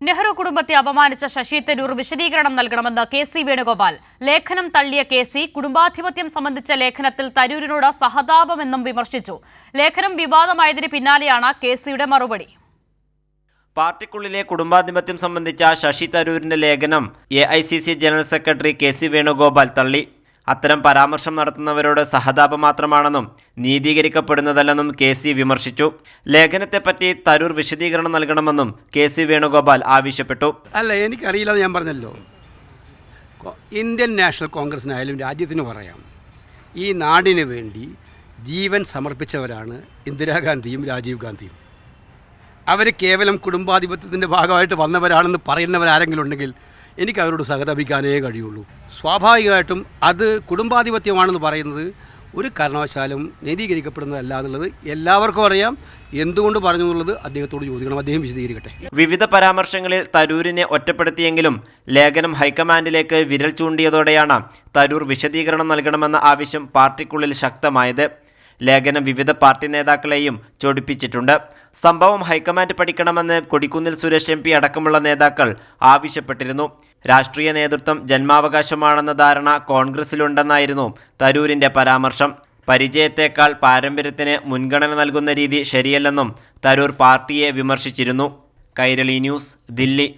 നെഹ്റു കുടുംബത്തെ അപമാനിച്ച ശശി തരൂർ വിശദീകരണം നൽകണമെന്ന് കെ.സി. വേണുഗോപാൽ. ലേഖനം തള്ളിയ കെ.സി. കുടുംബാധിപത്യം സംബന്ധിച്ച ലേഖനത്തിൽ തരൂരിനോട് സഹതാപമെന്നും വിമർശിച്ചു. ലേഖനം വിവാദമായതിന് പിന്നാലെയാണ് കെ.സിയുടെ മറുപടി. പാർട്ടിക്കുള്ളിലെ കുടുംബാധിപത്യം സംബന്ധിച്ച ശശി തരൂരിന്റെ ലേഖനം AICC general secretary K C. Venugopal തള്ളി. അത്തരം പരാമർശം നടത്തുന്നവരോട് സഹതാപം മാത്രമാണെന്നും നീതീകരിക്കപ്പെടുന്നതല്ലെന്നും കെ.സി. വിമർശിച്ചു. ലേഖനത്തെപ്പറ്റി തരൂർ വിശദീകരണം നൽകണമെന്നും കെ.സി. വേണുഗോപാൽ ആവശ്യപ്പെട്ടു. അല്ല, എനിക്കറിയില്ല, ഞാൻ പറഞ്ഞല്ലോ. ഇന്ത്യൻ നാഷണൽ കോൺഗ്രസിനായാലും രാജ്യത്തിന് പറയാം, ഈ നാടിന് വേണ്ടി ജീവൻ സമർപ്പിച്ചവരാണ് ഇന്ദിരാഗാന്ധിയും രാജീവ് ഗാന്ധിയും. അവർ കേവലം കുടുംബാധിപത്യത്തിൻ്റെ ഭാഗമായിട്ട് വന്നവരാണെന്ന് പറയുന്നവരാരെങ്കിലും ഉണ്ടെങ്കിൽ എനിക്ക് അവരോട് സഹതപിക്കാനേ കഴിയുള്ളൂ. സ്വാഭാവികമായിട്ടും അത് കുടുംബാധിപത്യമാണെന്ന് പറയുന്നത് ഒരു കാരണവശാലും നീതീകരിക്കപ്പെടുന്നതല്ല എന്നുള്ളത് എല്ലാവർക്കും അറിയാം. എന്തുകൊണ്ട് പറഞ്ഞു എന്നുള്ളത് അദ്ദേഹത്തോട് ചോദിക്കണം, അദ്ദേഹം വിശദീകരിക്കട്ടെ. വിവിധ പരാമർശങ്ങളിൽ തരൂരിനെ ഒറ്റപ്പെടുത്തിയെങ്കിലും ലേഖനം ഹൈക്കമാൻഡിലേക്ക് വിരൽ ചൂണ്ടിയതോടെയാണ് തരൂർ വിശദീകരണം നൽകണമെന്ന ആവശ്യം പാർട്ടിക്കുള്ളിൽ ശക്തമായത്. ലേഖനം വിവിധ പാർട്ടി നേതാക്കളെയും ചൊടിപ്പിച്ചിട്ടുണ്ട്. സംഭവം ഹൈക്കമാൻഡ് പഠിക്കണമെന്ന് കൊടിക്കുന്നിൽ സുരേഷ് MP അടക്കമുള്ള നേതാക്കൾ ആവശ്യപ്പെട്ടിരുന്നു. രാഷ്ട്രീയ നേതൃത്വം ജന്മാവകാശമാണെന്ന ധാരണ കോൺഗ്രസിലുണ്ടെന്നായിരുന്നു തരൂരിന്റെ പരാമർശം. പരിചയത്തേക്കാൾ പാരമ്പര്യത്തിന് മുൻഗണന നൽകുന്ന രീതി ശരിയല്ലെന്നും തരൂർ പാർട്ടിയെ വിമർശിച്ചിരുന്നു. കൈരളി ന്യൂസ്, ദില്ലി.